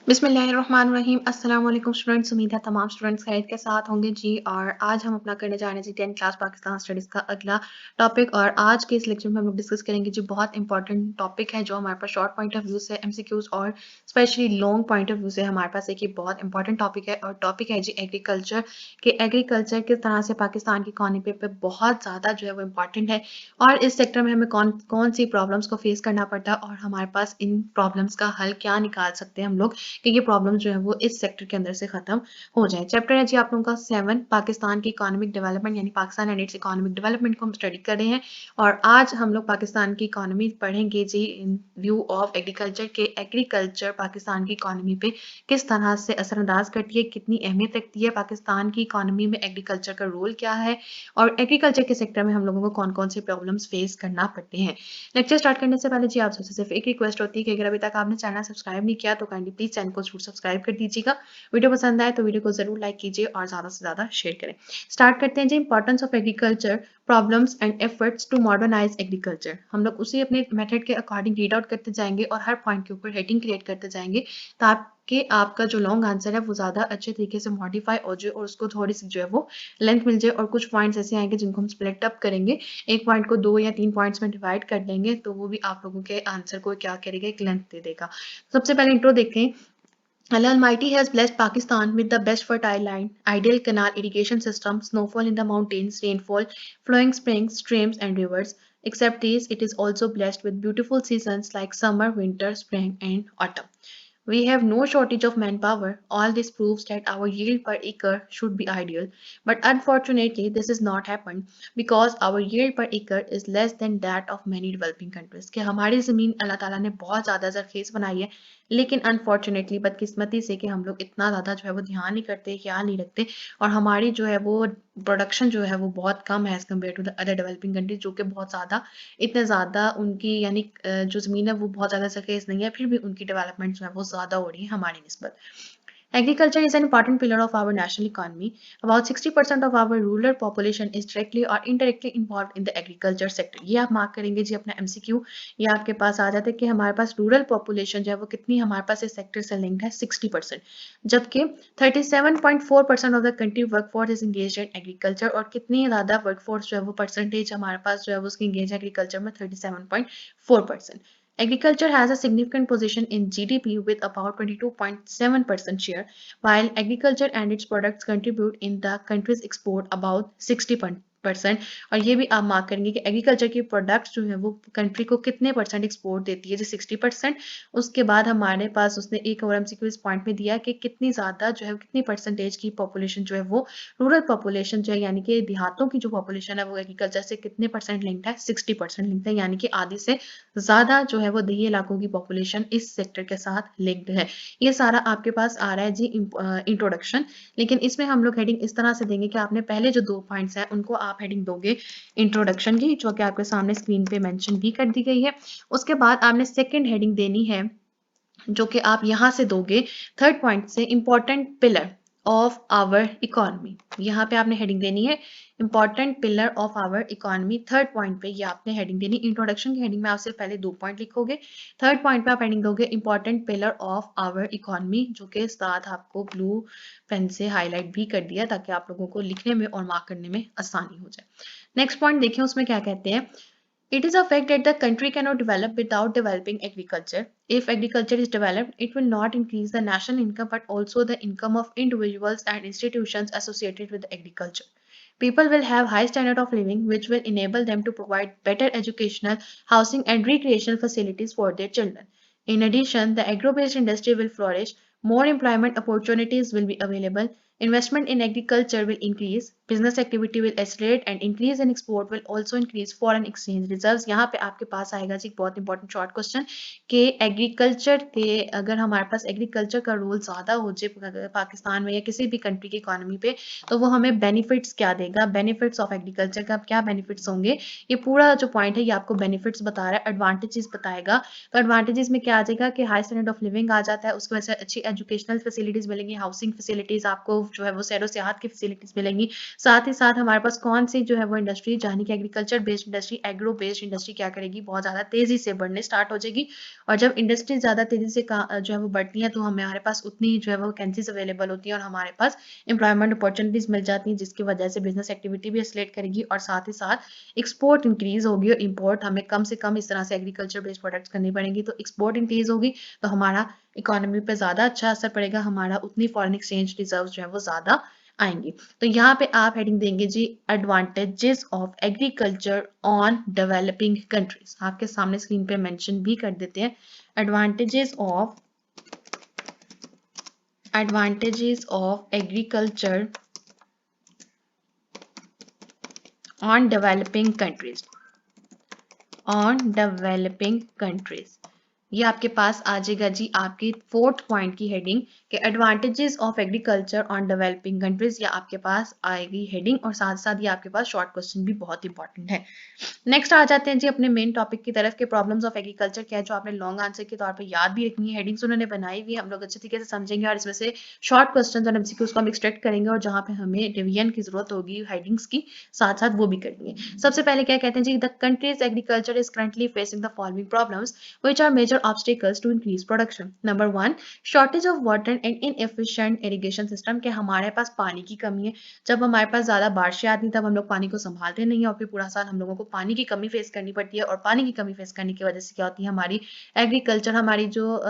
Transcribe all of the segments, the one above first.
बिस्मिल्लाहिर्रहमानिर्रहीम अस्सलाम वालेकुम स्टूडेंट्स। उम्मीद है तमाम स्टूडेंट्स खैरियत के साथ होंगे जी। और आज हम अपना करने जा रहे हैं जी 10th क्लास पाकिस्तान स्टडीज़ का अगला टॉपिक। और आज के इस लेक्चर में हम लोग डिस्कस करेंगे जी बहुत इंपॉर्टेंट टॉपिक है जो हमारे पास शॉर्ट पॉइंट ऑफ व्यू से एमसीक्यूज और specially long point of view से हमारे पास एक बहुत इंपॉर्टेंट टॉपिक है। और टॉपिक है जी एग्रीकल्चर के एग्रीकल्चर किस तरह से पाकिस्तान की इकॉनमी पे बहुत ज़्यादा जो है वो इम्पॉर्टेंट है और इस सेक्टर में हमें कौन कौन सी प्रॉब्लम्स को फेस करना पड़ता है और हमारे पास इन प्रॉब्लम्स का हल क्या निकाल सकते हैं हम लोग कि ये प्रॉब्लम जो है वो इस सेक्टर के अंदर से खत्म हो जाए। चैप्टर है जी आप लोगों का 7 पाकिस्तान की इकोनॉमिक डेवलपमेंट यानी Pakistan and it's economic development को हम स्टडी कर रहे हैं। और आज हम लोग पाकिस्तान की इकोनॉमी पढ़ेंगे जी इन व्यू ऑफ एग्रीकल्चर के एग्रीकल्चर पाकिस्तान की इकोनॉमी पे किस तरह से असरअंदाज करती है, कितनी अहमियत रखती है, पाकिस्तान की इकोनॉमी में एग्रीकल्चर का रोल क्या है और एग्रीकल्चर के सेक्टर में हम लोगों को कौन कौन से प्रॉब्लम्स फेस करना पड़ते हैं। लेक्चर स्टार्ट करने से पहले जी आप सबसे सिर्फ एक रिक्वेस्ट होती है कि अगर अभी तक आपने चैनल सब्सक्राइब नहीं किया तो काइंडली प्लीज चैनल को जरूर सब्सक्राइब कर दीजिएगा। वीडियो पसंद आए तो वीडियो को जरूर लाइक कीजिए और ज्यादा से ज्यादा शेयर करें। स्टार्ट करते हैं जी importance of agriculture, problems and efforts to modernise agriculture. हम लोग उसी अपने मेथड के अकॉर्डिंग रीड आउट करते जाएंगे और हर पॉइंट के ऊपर हेडिंग क्रिएट करते जाएंगे ताकि आपका जो लॉन्ग आंसर है वो ज्यादा अच्छे तरीके से मॉडिफाई हो जाए और उसको थोड़ी सी जो है वो लेंथ मिल जाए। और कुछ पॉइंट्स ऐसे आएंगे जिनको हम स्प्लिट अप करेंगे, एक पॉइंट को 2 या 3 पॉइंट्स में डिवाइड कर देंगे तो वो भी आप लोगों के आंसर को क्या करेगा, एक लेंथ दे देगा। सबसे पहले इंट्रो देखें। Allah Almighty has blessed Pakistan with the best fertile land, ideal canal irrigation system, snowfall in the mountains, rainfall, flowing springs, streams, and rivers. Except these, it is also blessed with beautiful seasons like summer, winter, spring, and autumn. We have no shortage of manpower. All this proves that our yield per acre should be ideal. But unfortunately, this has not happened because our yield per acre is less than that of many developing countries. कि हमारी ज़मीन अल्लाह ताला ने बहुत ज़्यादा ज़रखेज़ बनाई है, लेकिन अनफॉर्चुनेटली बदकिस्मती से कि हम लोग इतना ज़्यादा जो है वो ध्यान नहीं करते, ख्याल नहीं रखते और हमारी जो है वो प्रोडक्शन जो है वो बहुत कम है as compare to the other developing countries जो कि बहुत ज़्यादा इतने ज़्यादा उनकी यानी जो ज़मीन है वो बहुत ज़्यादा सरखेज़ नहीं है, फिर भी उनकी डेवलपमेंट जो है वो ज़्यादा हो रही है हमारी निस्बत। Agriculture is an important pillar of our national economy. About 60% of our rural population is directly or indirectly involved in the agriculture sector. ये आप मार्क करेंगे जी अपना MCQ। ये आपके पास आ जाता है कि हमारे पास रूरल पॉपुलेशन जो है वो कितनी हमारे पास इस सेक्टर से लिंक्ड है 60%, जबकि 37.4% of the country workforce is engage in agriculture. और कितनी ज़्यादा वर्कफोर्स जो है वो परसेंटेज हमारे पास जो है वो उसकी इंगेज एग्रीकल्चर में 37.4%। Agriculture has a significant position in GDP with about 22.7% share, while agriculture and its products contribute in the country's export about 60%। और ये भी आप मार्क करेंगे कि एग्रीकल्चर की प्रोडक्ट्स जो है वो कंट्री को कितने परसेंट एक्सपोर्ट देती है, जी 60%। उसके बाद हमारे पास उसने एक और एमसीक्यू इस पॉइंट में दिया कि कितनी ज़्यादा जो है कितनी परसेंटेज की पॉपुलेशन जो है वो रूरल पॉपुलेशन जो है यानी कि देहातों की जो पॉपुलेशन है वो एग्रीकल्चर से कितने परसेंट लिंक्ड है, 60% लिंक्ड है, यानी कि आधी से ज़्यादा जो है वो देही इलाकों की पॉपुलेशन इस सेक्टर के साथ लिंक्ड है। ये सारा आपके पास आ रहा है जी इंट्रोडक्शन। लेकिन इसमें हम लोग हेडिंग इस तरह से देंगे कि आपने पहले जो 2 पॉइंट्स हैं उनको आप हेडिंग दोगे इंट्रोडक्शन की, जो कि आपके सामने स्क्रीन पे मेंशन भी कर दी गई है। उसके बाद आपने सेकंड हेडिंग देनी है जो कि आप यहाँ से दोगे थर्ड पॉइंट से, important pillar of our economy. यहाँ पे आपने हेडिंग देनी है important pillar of our economy. Third point पे ये आपने हेडिंग देनी, इंट्रोडक्शन की हेडिंग में आपसे पहले 2 पॉइंट लिखोगे, थर्ड पॉइंट पे आप हेडिंग दोगे important pillar of our economy, जो के साथ आपको ब्लू पेन से हाईलाइट भी कर दिया ताकि आप लोगों को लिखने में और मार्क करने में आसानी हो जाए। नेक्स्ट पॉइंट देखिए उसमें क्या कहते हैं। It is a fact that the country cannot develop without developing agriculture. If agriculture is developed, it will not increase the national income but also the income of individuals and institutions associated with agriculture. People will have high standard of living which will enable them to provide better educational, housing and recreational facilities for their children. In addition, the agro-based industry will flourish, more employment opportunities will be available, investment in agriculture will increase, business activity will accelerate and increase in export will also increase foreign exchange reserves। यहाँ पे आपके पास आएगा जी बहुत important short question कि agriculture के अगर हमारे पास agriculture का रोल ज़्यादा हो जाए पाकिस्तान में या किसी भी कंट्री की इकोनॉमी पे तो वो हमें बेनिफिट्स क्या देगा, बेनिफिट्स ऑफ एग्रीकल्चर का क्या बेनिफिट्स होंगे। ये पूरा जो पॉइंट है ये आपको बेनिफिट्स बता रहा है, एडवांटेजेस बताएगा। तो एडवांटेजेस में क्या आ जाएगा कि हाई स्टैंडर्ड ऑफ लिविंग आ जाता है, उसकी वजह से अच्छी एजुकेशनल फैसिलिटीज़ मिलेंगी, हाउसिंग फैसिलिटीज़ आपको जो है वो सैरो सियाहत की फैसिलिटीज मिलेंगी। साथ ही साथ हमारे पास कौन सी जो है वो इंडस्ट्री, यानी कि agriculture based industry, agro based industry क्या करेगी, बहुत ज़्यादा तेजी से बढ़ने स्टार्ट हो जाएगी। और जब इंडस्ट्री ज़्यादा तेजी से जो है वो बढ़ती है तो हमारे पास उतनी जो है वो वैकेंसीज अवेलेबल होती है और हमारे पास एम्प्लॉयमेंट अपॉर्चुनिटीज मिल जाती हैं, जिसकी वजह से बिजनेस एक्टिविटी भी एक्सलेट करेगी और साथ ही साथ एक्सपोर्ट इंक्रीज होगी और इम्पोर्ट हमें कम से कम इस तरह से एग्रीकल्चर बेस्ड प्रोडक्ट्स करनी पड़ेंगी। तो एक्सपोर्ट इंक्रीज होगी तो हमारा इकोनॉमी पे ज़्यादा अच्छा असर पड़ेगा, हमारा उतनी फॉरेन एक्सचेंज रिजर्व जो है वो ज़्यादा आएंगी। तो यहाँ पे आप हेडिंग देंगे जी advantages of agriculture on developing countries. आपके सामने स्क्रीन पे मेंशन भी कर देते हैं advantages of agriculture on developing countries. ये आपके पास आ जाएगा जी आपकी 4th पॉइंट की हेडिंग के advantages of agriculture on developing countries. या आपके पास आएगी हेडिंग और साथ साथ ये आपके पास शॉर्ट क्वेश्चन भी बहुत इंपॉर्टेंट है। नेक्स्ट आ जाते हैं जी अपने मेन टॉपिक की तरफ के प्रॉब्लम्स ऑफ एग्रीकल्चर क्या है, जो आपने लॉन्ग आंसर के तौर पे याद भी रखनी है। हेडिंग्स उन्होंने बनाई हुई है, हम लोग अच्छे तरीके से समझेंगे और इसमें से शॉर्ट क्वेश्चंस और एमसीक्यूज को हम एक्सट्रैक्ट करेंगे और जहां पे हमें रिवीजन की जरूरत होगी हेडिंग्स की, साथ साथ वो भी करेंगे। सबसे पहले क्या कहते हैं जी, the countries agriculture is currently facing the following problems which are major obstacles to increase production. Number 1, shortage of water and inefficient irrigation system, के हमारे पास पानी की कमी है। जब हमारे पास ज्यादा बारिशें आती हैं तब हम लोग पानी को संभालते नहीं है और फिर पूरा साल हम लोगों को पानी की कमी फेस करनी पड़ती है। और पानी की कमी फेस करने की वजह से क्या होती है, हमारी एग्रीकल्चर, हमारी जो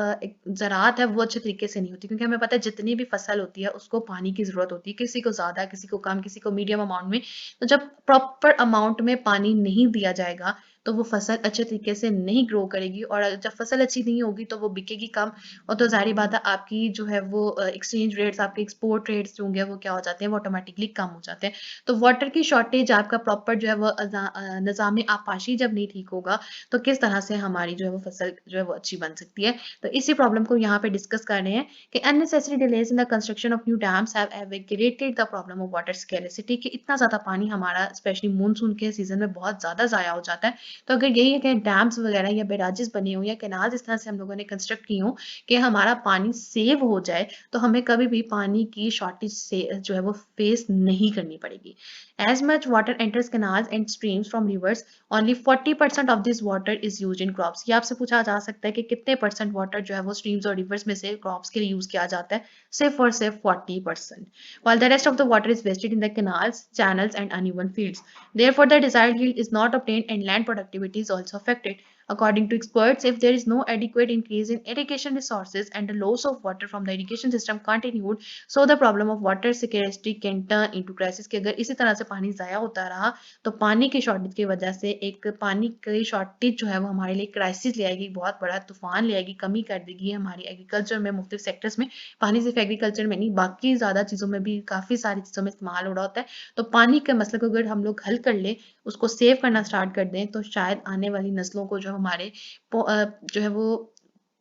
ज़राअत है वो अच्छे तरीके से नहीं होती, क्योंकि हमें पता है जितनी भी फसल होती है उसको पानी की ज़रूरत होती है, किसी को ज़्यादा, किसी को कम, किसी को मीडियम अमाउंट में। तो जब प्रॉपर अमाउंट में पानी नहीं दिया जाएगा तो वो फसल अच्छे तरीके से नहीं ग्रो करेगी और जब फसल अच्छी नहीं होगी तो वो बिकेगी कम। और तो जाहिर बात है आपकी जो है वो एक्सचेंज रेट्स, आपके एक्सपोर्ट रेट्स जो होंगे वो क्या हो जाते हैं, वो ऑटोमेटिकली कम हो जाते हैं। तो वाटर की शॉर्टेज, आपका प्रॉपर जो है वो निज़ाम आपाशी जब नहीं ठीक होगा तो किस तरह से हमारी जो है वो फसल जो है वो अच्छी बन सकती है। तो इसी प्रॉब्लम को यहाँ पे डिस्कस कर रहे हैं कि unnecessary delays in the construction of new dams have aggravated the problem of water scarcity, कि इतना ज़्यादा पानी हमारा स्पेशली मानसून के सीजन में बहुत ज़्यादा ज़ाया हो जाता है। तो अगर यही है कि डैम्स वगैरह या बैराजेस बने हो या कैनाल्स इस तरह से हम लोगों ने कंस्ट्रक्ट की हो कि हमारा पानी सेव हो जाए, तो हमें कभी भी पानी की शॉर्टेज से जो है वो फेस नहीं करनी पड़ेगी। As much water enters canals and streams from rivers, only 40% of this water is used in crops. ये आपसे पूछा जा सकता है कि कितने परसेंट वाटर जो है वो स्ट्रीम्स और रिवर्स में से क्रॉप्स के लिए यूज किया जाता है, सिर्फ और सिर्फ 40%, while the rest of the water is wasted in the canals, channels and uneven fields. Therefore, the desired yield is not obtained and land productivity is also affected. According to experts, if there is no adequate increase in irrigation resources and the loss of water from the irrigation system continued, so the problem of water scarcity can turn into crisis। कि अगर इसी तरह से पानी ज़ाया होता रहा तो पानी की शॉर्टेज की वजह से एक पानी की शॉर्टेज जो है वो हमारे लिए क्राइसिस ले आएगी, बहुत बड़ा तूफान ले आएगी, कमी कर देगी हमारी एग्रीकल्चर में, मुख्तलिफ सेक्टर्स में। पानी सिर्फ एग्रीकल्चर में नहीं, बाकी ज़्यादा चीज़ों में भी, काफ़ी सारी चीज़ों में इस्तेमाल हो रहा होता है। तो पानी के मसले को अगर हम लोग हल कर लें, उसको सेव करना स्टार्ट कर दें, तो शायद आने वाली नस्लों को जो हमारे जो है वो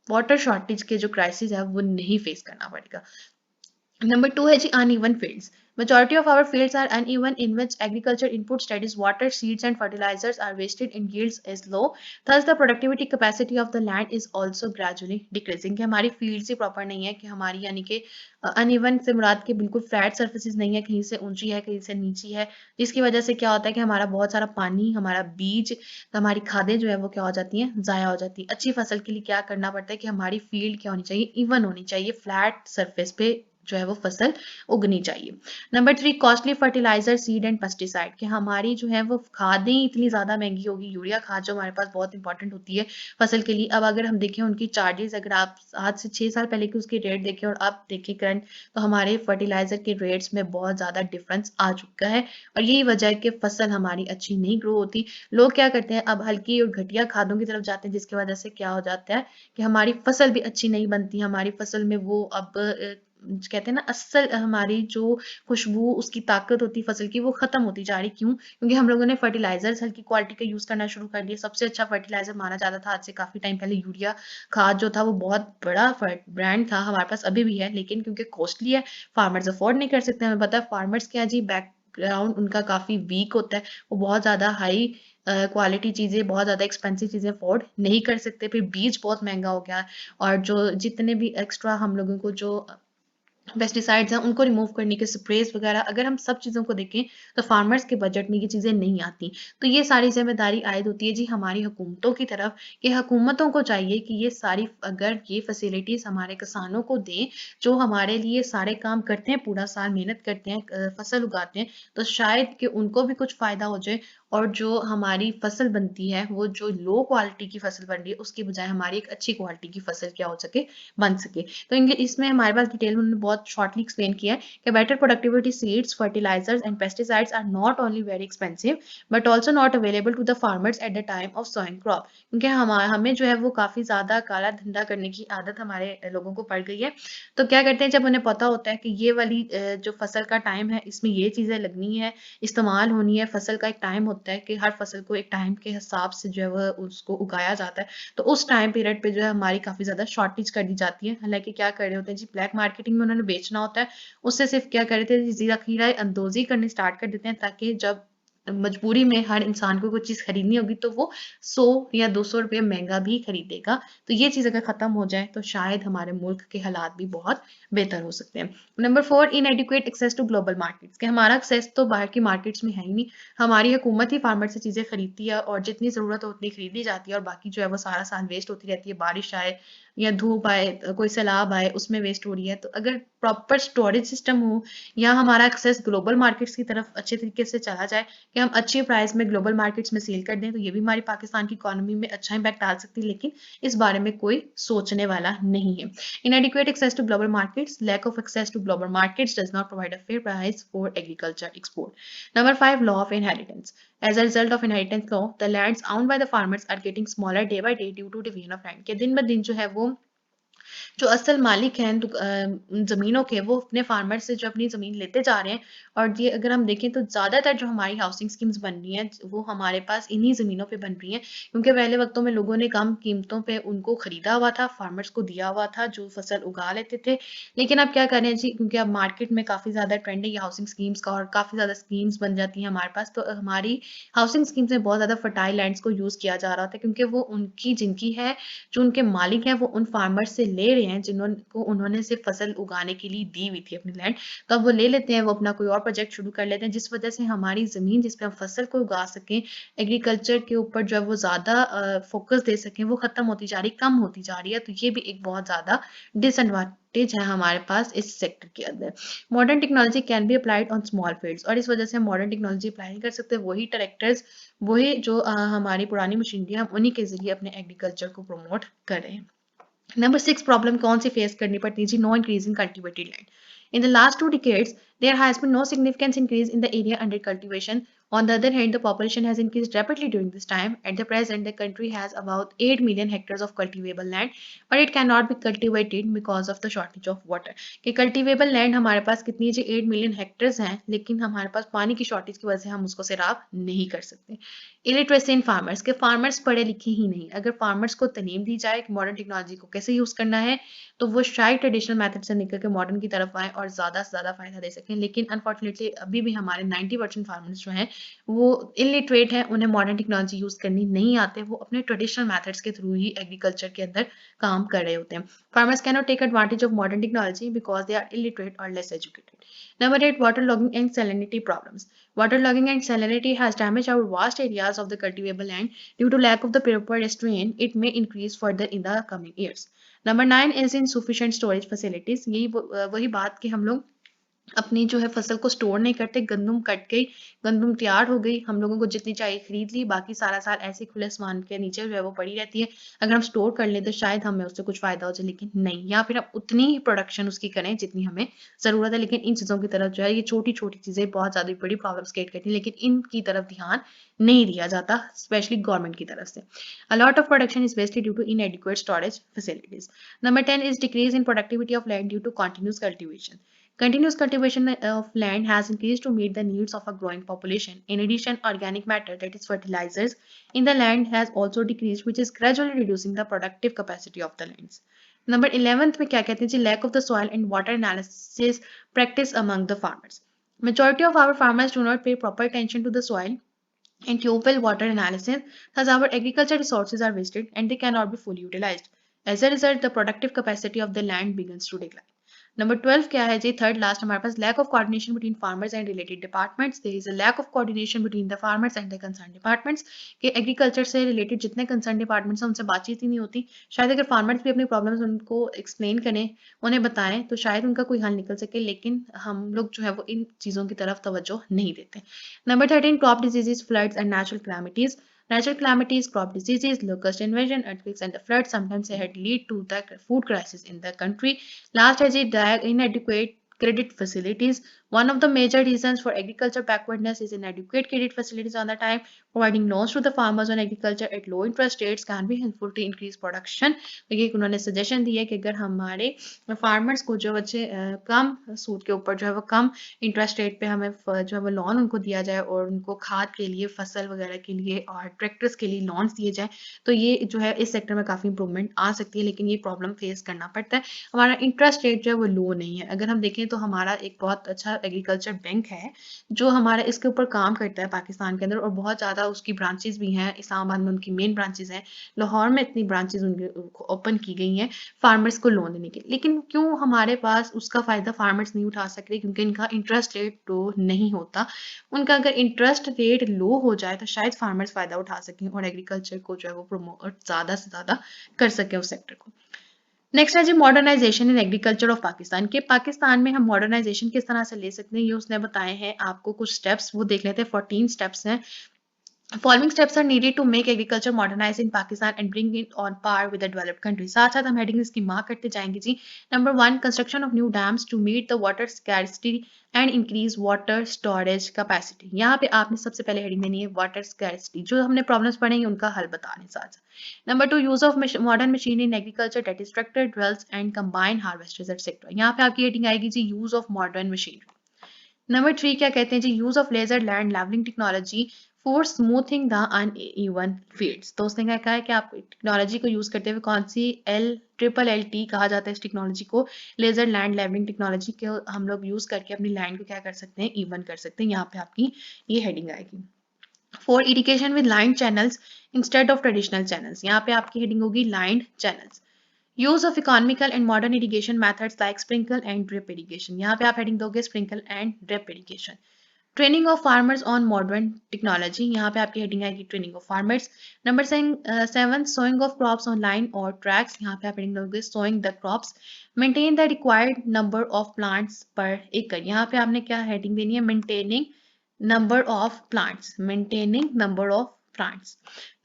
वाटर शॉर्टेज के जो क्राइसिस है वो नहीं फेस करना पड़ेगा। Number 2 है जी uneven fields. Majority of our fields are uneven, in which agriculture inputs, that is water, seeds and fertilizers, are wasted and yields is low. Thus the productivity capacity of the land is also gradually decreasing। कि हमारी fields ही proper नहीं है, कि हमारी यानी कि uneven से मुराद के बिल्कुल flat surfaces नहीं है, कहीं से ऊंची है कहीं से नीची है, जिसकी वजह से क्या होता है कि हमारा बहुत सारा पानी, हमारा बीज, हमारी खादें जो है वो क्या हो जाती हैं, ज़ाया हो जाती हैं। अच्छी फसल के लिए क्या करना पड़ता है कि हमारी फील्ड क्या होनी चाहिए, इवन होनी चाहिए, फ्लैट सरफेस पे जो है वो फसल उगनी चाहिए। Number 3, costly fertiliser, seed and pesticide, कि हमारी जो है वो खादें इतनी ज़्यादा महंगी होगी, यूरिया खाद जो हमारे पास बहुत इंपॉर्टेंट होती है फसल के लिए। अब अगर हम देखें उनकी चार्जेस, अगर आप आज से 6 साल पहले की उसकी रेट देखें और अब देखें करंट, तो हमारे फर्टिलाइजर के रेट्स में बहुत ज़्यादा डिफरेंस आ चुका है और यही वजह है कि फसल हमारी अच्छी नहीं ग्रो होती। लोग क्या करते हैं, अब हल्की और घटिया खादों की तरफ जाते हैं, जिसकी वजह से क्या हो जाता है कि हमारी फसल भी अच्छी नहीं बनती, हमारी फसल में वो अब कहते हैं ना, असल हमारी जो खुशबू, उसकी ताकत होती फसल की, वो खत्म होती जा रही। क्यों? क्योंकि हम लोगों ने फर्टिलाइजर्स हल्की क्वालिटी का यूज करना शुरू कर दिया। सबसे अच्छा फर्टिलाइजर माना जाता था आज से काफी टाइम पहले यूरिया खाद जो था, वो बहुत बड़ा ब्रांड था, हमारे पास अभी भी है, लेकिन क्योंकि कॉस्टली है, फार्मर्स अफोर्ड नहीं कर सकते। हमें पता है फार्मर्स क्या जी, बैकग्राउंड उनका काफी वीक होता है, वो बहुत ज्यादा हाई क्वालिटी चीजें, बहुत ज्यादा एक्सपेंसिव चीजें अफोर्ड नहीं कर सकते, फिर बीज बहुत महंगा हो गया और जो जितने भी एक्स्ट्रा हम लोगों को जो पेस्टिसाइड्स हैं उनको रिमूव करने के स्प्रेज वगैरह, अगर हम सब चीज़ों को देखें तो फार्मर्स के बजट में ये चीज़ें नहीं आती। तो ये सारी ज़िम्मेदारी आयद होती है जी हमारी हुकूमतों की तरफ, कि हुकूमतों को चाहिए कि ये सारी अगर ये फैसिलिटीज़ हमारे किसानों को दें, जो हमारे लिए सारे काम करते हैं, पूरा साल मेहनत करते हैं, फसल उगाते हैं, तो शायद कि उनको भी कुछ फ़ायदा हो जाए और जो हमारी फसल बनती है, वो जो लो क्वालिटी की फसल बन रही है, उसकी बजाय हमारी एक अच्छी क्वालिटी की फसल क्या हो सके, बन सके। तो इसमें हमारे पास डिटेल में उन्होंने बहुत शॉर्टली एक्सप्लेन किया है कि better productivity seeds, fertilisers and pesticides are not only very expensive but also not available to the farmers at the time of sowing crop, क्योंकि हमें जो है वो काफ़ी ज़्यादा काला धंधा करने की आदत हमारे लोगों को पड़ गई है। तो क्या करते हैं, जब उन्हें पता होता है कि ये वाली जो फसल का टाइम है, इसमें ये चीज़ें लगनी है, इस्तेमाल होनी है, फसल का एक टाइम होता है कि हर फसल को एक टाइम के हिसाब से जो है वह उसको उगाया जाता है, तो उस टाइम पीरियड पे जो है हमारी काफ़ी ज़्यादा शॉर्टेज कर दी जाती है। हालाँकि क्या कर रहे होते हैं जी, ब्लैक मार्केटिंग में उन्होंने बेचना होता है, उससे सिर्फ़ क्या कर रहे थे, ज़ख़ीरा अंदोज़ी करनी स्टार्ट कर देते हैं, ताकि जब मजबूरी में हर इंसान को कोई चीज़ खरीदनी होगी तो वो 100 या 200 रुपए महँगा भी खरीदेगा। तो ये चीज़ अगर ख़त्म हो जाए तो शायद हमारे मुल्क के हालात भी बहुत बेहतर हो सकते हैं। Number 4, inadequate access to global markets, कि हमारा एक्सेस तो बाहर की मार्केट्स में है ही नहीं। हमारी हुकूमत ही फार्मर से चीज़ें खरीदती है और जितनी ज़रूरत हो उतनी खरीदी जाती है और बाकी जो है वो सारा साल वेस्ट होती रहती है। बारिश आए या धूप आए, कोई सैलाब आए, उसमें वेस्ट हो रही है। तो अगर प्रॉपर स्टोरेज सिस्टम हो या हमारा एक्सेस ग्लोबल मार्केट्स की तरफ अच्छे तरीके से चला जाए कि हम अच्छी प्राइस में ग्लोबल मार्केट्स में सेल कर दें, तो ये भी हमारी पाकिस्तान की इकोनॉमी में अच्छा इम्पैक्ट डाल सकती है, लेकिन इस बारे में कोई सोचने वाला नहीं है। Inadequate access to global markets, lack of access to global markets does not provide a fair price for agriculture export. Number 5, law of inheritance. As a result of inheritance law, the lands owned by the farmers are getting smaller day by day due to division of land. के दिन ब दिन जो है वो जो असल मालिक हैं ज़मीनों के, वो अपने फार्मर से जो अपनी ज़मीन लेते जा रहे हैं। और ये अगर हम देखें तो ज़्यादातर जो हमारी हाउसिंग स्कीम्स बन रही हैं, वो हमारे पास इन्हीं ज़मीनों पे बन रही हैं, क्योंकि पहले वक़्तों में लोगों ने कम कीमतों पे उनको खरीदा हुआ था, फार्मर्स को दिया हुआ था, जो फसल उगा लेते थे। लेकिन अब क्या करें जी, क्योंकि अब मार्केट में काफ़ी ज़्यादा ट्रेंड है ये हाउसिंग स्कीम्स का और काफ़ी ज़्यादा स्कीम्स बन जाती हैं हमारे पास, तो हमारी हाउसिंग स्कीम्स में बहुत ज़्यादा फर्टाइल लैंड्स को यूज़ किया जा रहा था, क्योंकि वो उनकी जिनकी है, जो उनके मालिक हैं, वो उन फार्मर्स से ले रहे हैं जिनको उन्होंने सिर्फ फसल उगाने के लिए दी हुई थी अपनी लैंड। तो अब वो ले लेते हैं, वो अपना कोई और प्रोजेक्ट शुरू कर लेते हैं, जिस वजह से हमारी ज़मीन जिस पे हम फसल को उगा सकें, एग्रीकल्चर के ऊपर जो है वो ज़्यादा फ़ोकस दे सकें, वो ख़त्म होती जा रही, कम होती जा रही है। तो ये भी एक बहुत ज़्यादा डिसएडवांटेज है हमारे पास इस सेक्टर के अंदर। Modern technology can be applied on small fields, और इस वजह से हम मॉडर्न टेक्नोलॉजी अप्लाई नहीं कर सकते। वही ट्रैक्टर्स, वही जो हमारी पुरानी मशीनरी है, हम उन्हीं के ज़रिए अपने एग्रीकल्चर को प्रमोट कर रहे हैं। नंबर 6 प्रॉब्लम कौन सी फेस करनी पड़ती है जी? No increase in cultivated land. In the last 2 decades, there has been no significant increase in the area under cultivation. On the other hand, the population has increased rapidly during this time. At the present, the country has about 8 million hectares of cultivable land, but it cannot be cultivated because of the shortage of water. कि cultivable land हमारे पास कितनी जी 8 million hectares हैं, लेकिन हमारे पास पानी की shortage की वजह से हम उसको सिराब नहीं कर सकते। इलिटरेसी इन फार्मर्स, के फार्मर्स पढ़े लिखे ही नहीं। अगर फार्मर्स को तालीम दी जाए कि मॉडर्न टेक्नोलॉजी को कैसे यूज़ करना है, तो वो शायद ट्रेडिशनल मेथड से निकल के मॉडर्न की तरफ आएँ और ज़्यादा से ज़्यादा फ़ायदा दे सकें। लेकिन अनफॉर्चुनेटली अभी भी हमारे 90% फार्मर्स जो हैं, वो इलिटरेट हैं, उन्हें मॉडर्न टेक्नोलॉजी यूज़ करनी नहीं आते। वो अपने ट्रेडिशनल मेथड्स के थ्रू ही एग्रीकल्चर के अंदर काम कर रहे होते हैं। Farmers can not take advantage of modern technology because they are illiterate और less educated. Number 8, water logging and salinity problems. Waterlogging and salinity has damaged our vast areas of the cultivable land. Due to lack of the proper restraint, it may increase further in the coming years. Number 9 is insufficient storage facilities. यही वही बात कि हम लोग अपनी जो है फसल को स्टोर नहीं करते, गंदुम कट गई, गंदुम तैयार हो गई, हम लोगों को जितनी चाहिए खरीद ली, बाकी सारा साल ऐसे खुले आसमान के नीचे जो है वो पड़ी रहती है। अगर हम स्टोर कर लें तो शायद हमें उससे कुछ फ़ायदा हो जाए, लेकिन नहीं, या फिर हम उतनी ही प्रोडक्शन उसकी करें जितनी हमें ज़रूरत है। लेकिन इन चीज़ों की तरफ जो है, ये छोटी-छोटी चीज़ें बहुत ज़्यादा बड़ी प्रॉब्लम्स क्रिएट करती हैं, लेकिन इनकी तरफ ध्यान नहीं दिया जाता, स्पेशली गवर्नमेंट की तरफ से। A lot of production is wasted due to inadequate storage facilities. Number 10 is decrease in productivity of land due to continuous cultivation. Continuous cultivation of land has increased to meet the needs of a growing population. In addition, organic matter, that is fertilizers, in the land has also decreased, which is gradually reducing the productive capacity of the lands. Number 11th में क्या कहते हैं जी? Lack of the soil and water analysis practice among the farmers. Majority of our farmers do not pay proper attention to the soil and tube water analysis, thus our agriculture resources are wasted and they cannot be fully utilized. As a result, the productive capacity of the land begins to decline. Number 12 क्या है जी, third last हमारे पास lack of coordination between farmers and related departments. There is a lack of coordination between the farmers and the concern departments, कि agriculture से related जितने concern departments हैं उनसे बातचीत ही नहीं होती। शायद अगर फार्मर्स भी अपनी प्रॉब्लम्स उनको एक्सप्लेन करें, उन्हें बताएं, तो शायद उनका कोई हल निकल सके, लेकिन हम लोग जो है वो इन चीज़ों की तरफ तवज्जो नहीं देते। Number 13 crop diseases, floods and natural calamities. Natural calamities, crop diseases, locust invasion, earthquakes, and the floods sometimes had lead to the food crisis in the country. Last is inadequate credit facilities. One of the major reasons for agriculture backwardness is inadequate credit facilities on the time. Providing loans to the farmers on agriculture at low interest rates can be helpful to increase production. तो ये उन्होंने suggestion दिया कि अगर हमारे farmers को जो बच्चे कम सूद के ऊपर जो है वो कम इंटरेस्ट रेट पे हमें जो है वो लोन उनको दिया जाए और उनको खाद के लिए, फसल वगैरह के लिए और ट्रैक्टर्स के लिए लोन्स दिए जाए, तो ये जो है इस सेक्टर में काफ़ी इंप्रूवमेंट आ सकती है, लेकिन ये प्रॉब्लम फेस करना पड़ता है। हमारा इंटरेस्ट रेट जो है वो लो नहीं है। अगर हम देखें तो हमारा एक बहुत अच्छा एग्रीकल्चर बैंक है जो हमारा इसके ऊपर काम करता है पाकिस्तान के अंदर, और बहुत ज़्यादा उसकी ब्रांचेस भी हैं। इस्लामाबाद में उनकी मेन ब्रांचेस हैं, लाहौर में इतनी ब्रांचेस उनके ओपन की गई हैं फार्मर्स को लोन देने के लिए। लेकिन क्यों हमारे पास उसका फ़ायदा फार्मर्स नहीं उठा सकते? क्योंकि इनका इंटरेस्ट रेट लो नहीं होता। उनका अगर इंटरेस्ट रेट लो हो जाए तो शायद फार्मर्स फ़ायदा उठा सकें और एग्रीकल्चर को जो है वो प्रमोट ज़्यादा से ज़्यादा कर सकें उस सेक्टर को। नेक्स्ट है जी modernisation in agriculture of Pakistan, के पाकिस्तान में हम मॉडर्नाइजेशन किस तरह से ले सकते हैं, ये उसने बताए हैं आपको कुछ स्टेप्स, वो देख लेते हैं। 14 स्टेप्स हैं। Following steps are needed to make agriculture modernized in Pakistan and bring it on par with the developed countries. साथ साथ हम हेडिंग इसकी मार्क करते जाएंगे जी। Number 1 construction of new dams to meet the water scarcity and increase water storage capacity. यहाँ पे आपने सबसे पहले हेडिंग देनी है वाटर स्कैरसिटी, जो हमने प्रॉब्लम्स पढ़ेंगे उनका हल बताने साथ साथ। Number 2 use of modern machine in agriculture that is tractor, drills and combine harvesters etcetera. यहाँ पे आपकी हेडिंग आएगी जी use of modern machine. Number 3 क्या कहते हैं जी, use of laser land levelling technology for smoothing the uneven fields. तो उसने क्या कहा है कि आप टेक्नोलॉजी को यूज करते हुए कौन सी LLT कहा जाता है इस टेक्नोलॉजी को, लेजर लैंड लेवलिंग टेक्नोलॉजी को हम लोग यूज करके अपनी लैंड को क्या कर सकते हैं, इवन कर सकते हैं। यहाँ पे आपकी ये हेडिंग आएगी। For irrigation with line channels instead of traditional channels, यहाँ पे आपकी हेडिंग होगी line channels. Use of economical and modern irrigation methods like sprinkle and drip irrigation, यहाँ पे आप हेडिंग दोगे sprinkle and drip irrigation. Training of farmers on modern technology, यहाँ पे आपकी हेडिंग आएगी training of farmers. Number 7 sowing of crops on line और tracks, यहाँ पे आप हेडिंग दोगे sowing the crops. Maintain the required number of plants per एकड़, यहाँ पे आपने क्या हेडिंग देनी है, maintaining number of plants, maintaining number of plants.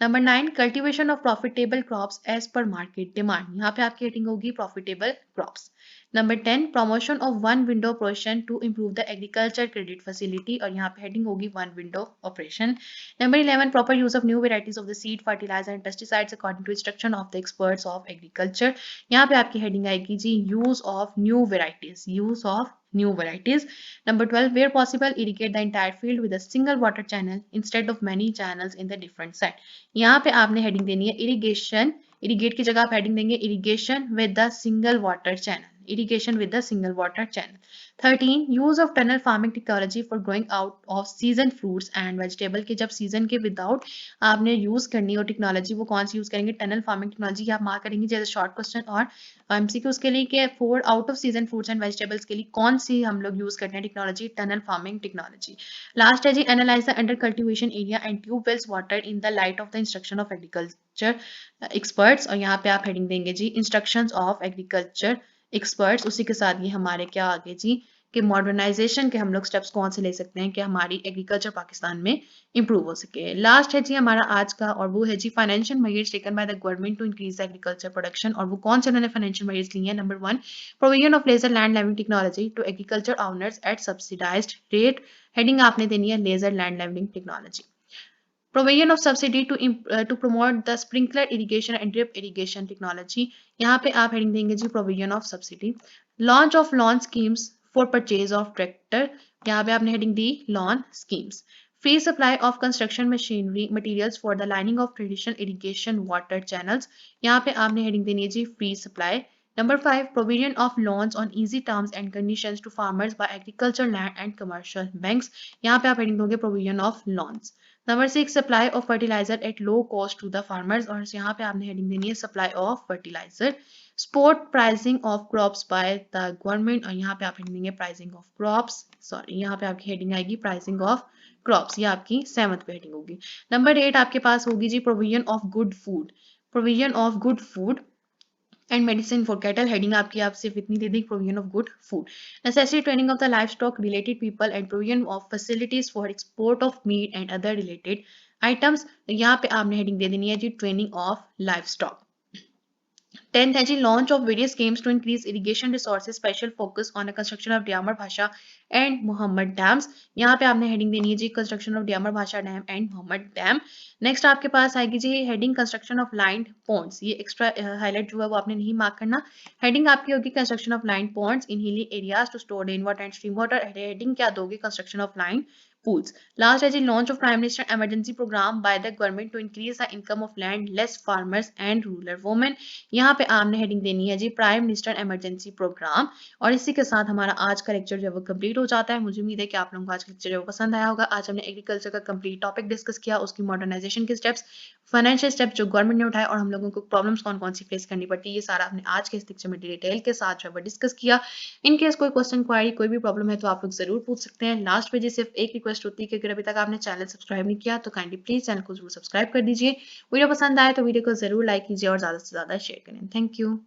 Number 9 cultivation of profitable crops as per market demand, यहाँ पे आपकी हेडिंग होगी profitable crops. Number 10 promotion of one window operation to improve the agriculture credit facility, और यहाँ पे heading होगी one window operation. Number 11 proper use of new varieties of the seed, fertiliser and pesticides according to instruction of the experts of agriculture, यहाँ पे आपकी heading आएगी जी use of new varieties, use of new varieties. Number 12 where possible irrigate the entire field with a single water channel instead of many channels in the different side, यहाँ पे आपने heading देनी है इरिगेशन, इरिगेट की जगह आप heading देंगे irrigation with the single water channel, irrigation with the single water channel. 13 use of tunnel farming technology for growing out of season fruits and vegetable, के जब सीजन के विदाउट आपने यूज करनी हो टेक्नोलॉजी, वो कौन सी यूज करेंगे, टनल फार्मिंग टेक्नोलॉजी। आप मार्क करेंगे जैसे शॉर्ट क्वेश्चन और MCQs के लिए कि for out of season fruits and vegetables के लिए कौन सी हम लोग यूज करते हैं technology, tunnel farming technology. Last है जी analyse the under cultivation area and tubewells water in the light of the instruction of agriculture experts, और यहाँ पे आप हेडिंग देंगे जी इंस्ट्रक्शंस ऑफ एग्रीकल्चर एक्सपर्ट्स। उसी के साथ ये हमारे क्या आगे जी कि मॉडर्नाइजेशन के हम लोग स्टेप्स कौन से ले सकते हैं कि हमारी एग्रीकल्चर पाकिस्तान में इंप्रूव हो सके। लास्ट है जी हमारा आज का, और वो है जी financial measures taken by the government to increase agriculture production, और वो कौन से उन्होंने फाइनेंशियल मेजर्स लिए हैं। Number 1 provision of laser land levelling technology to agriculture owners at subsidised rate, heading आपने देनी है laser land levelling technology. Provision of subsidy to promote the sprinkler irrigation and drip irrigation technology, यहाँ पे आप heading देंगे जी provision of subsidy। Launch of loan schemes for purchase of tractor, यहाँ पे आपने heading the loan schemes। Free supply of construction machinery materials for the lining of traditional irrigation water channels, यहाँ पे आपने हेडिंग देनी है जी free supply। Number 5 provision of loans on easy terms and conditions to farmers by agriculture land and commercial banks, यहाँ पे आप heading दोगे provision of loans। Number 6 supply of fertiliser at low cost to the farmers, और यहाँ पे आपने heading देनी है supply of fertiliser. Support pricing of crops by the government, और यहाँ पे आप हेडिंग देंगे प्राइसिंग ऑफ क्रॉप्स, सॉरी यहाँ पे आपकी हेडिंग आएगी प्राइसिंग ऑफ क्रॉप्स, ये आपकी 7th पे हेडिंग होगी। नंबर 8 आपके पास होगी जी provision of good food, provision of good food and medicine for cattle, heading आपकी आप सिर्फ इतनी दे दी, provision of good food. Necessary training of the livestock related people and provision of facilities for export of meat and other related items, यहाँ पे आपने heading दे देनी है जी training of livestock. 10th है जी launch of various schemes to increase irrigation resources, special focus on the construction of Diamer Bhasha and Mohammad dams, यहाँ पे आपने हेडिंग देनी है जी construction of Diamer Bhasha dam and Mohammad dam. Next आपके पास आएगी जी heading construction of lined ponds, ये एक्स्ट्रा हाईलाइट जो है वो आपने नहीं मार्क करना। हेडिंग आपकी होगी construction of lined ponds in hilly areas to store rain water and stream water, heading क्या दोगे construction of lined pools. Last है जी launch of Prime Minister Emergency Program by the government to increase the income of landless farmers and rural women. यहाँ पे आपने heading देनी है जी prime minister emergency programme. और इसी के साथ हमारा आज का लेक्चर जो है वो कंप्लीट हो जाता है। मुझे उम्मीद है कि आप लोगों को आज का लेक्चर जो है वो पसंद आया होगा। आज हमने एग्रीकल्चर का कंप्लीट टॉपिक डिस्कस किया, उसकी मॉडर्नाइजेशन के स्टेप्स, फाइनेंशियल स्टेप्स जो गवर्नमेंट ने उठाए और हम लोगों को प्रॉब्लम्स कौन कौन सी फेस करनी पड़ती है, ये सारा हमने आज के इस लेक्चर में डिटेल के साथ जो है वो डिस्कस किया। इन केस कोई क्वेश्चन क्वारी कोई भी प्रॉब्लम है तो आप लोग जरूर पूछ सकते हैं। लास्ट पे जी सिर्फ एक रिक्वेस्ट होती है कि अगर अभी तक आपने चैनल सब्सक्राइब नहीं किया तो काइंडली प्लीज चैनल को जरूर सब्सक्राइब कर दीजिए। वीडियो पसंद आए तो वीडियो को जरूर लाइक कीजिए और ज्यादा से ज्यादा शेयर करें। Thank you.